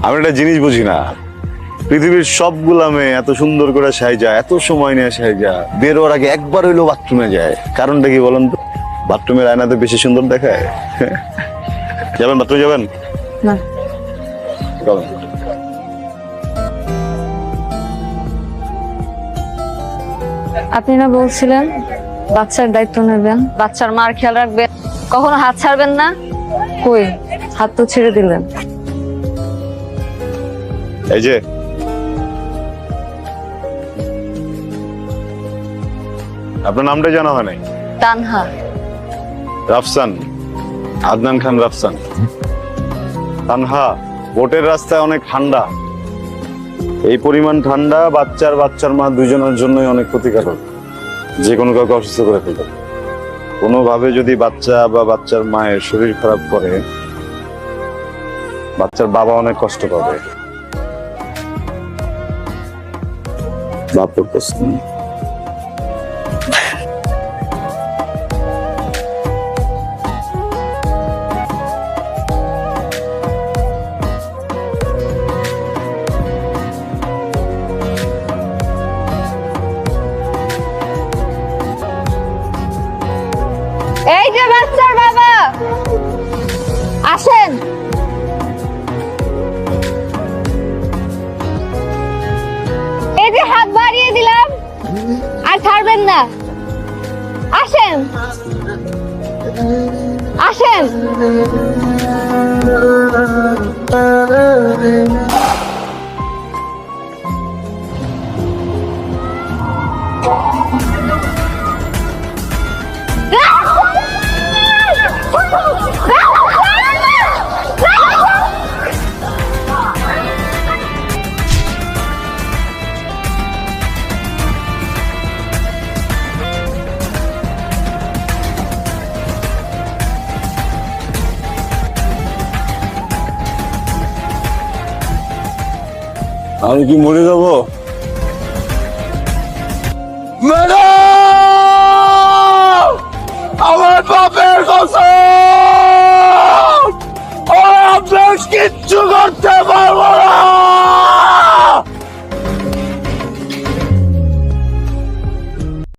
আমি একটা জিনিস বুঝি না, পৃথিবীর সবগুলা মেয়ে এত সুন্দর করে সাইজা, এত সময় নিয়ে সাইজা বের হওয়ার আগে একবার হইলো বাথরুমে যায়। কারণটা কি বলেন তো? বাথরুমের আয়নাতে বেশি সুন্দর দেখায়। যাবেন বাথরুমে যাবেন? না। চলেন। আপনি না বলছিলেন বাচ্চার দায়িত্ব নেবেন, বাচ্চার মার খেয়াল রাখবেন, কখনো হাত ছাড়বেন না। কই, হাত তো ছেড়ে দিলেন। এই যে আপনার নামটা জানা হয় নাই? তানহা। রাফসান, আদনান খান রাফসান। তানহা, বোটের রাস্তায় অনেক ঠান্ডা। এই পরিমাণ ঠান্ডা বাচ্চার মা দুজনের জন্যই অনেক ক্ষতিকারক, যে কোনো কাউকে অসুস্থ করে ফেলবে। কোনোভাবে যদি বাচ্চা বা বাচ্চার মায়ের শরীর খারাপ করে, বাচ্চার বাবা অনেক কষ্ট পাবে। বাপের প্রশ্ন। এই যে বাচ্চার বাবা, আসেন। এই যে হাত বাড়িয়ে দিলাম, আর ছাড়বেন না। আসেন আসেন। আমি কি মরে যাবো? আমার বাপের কসম, আপনার কিচ্ছু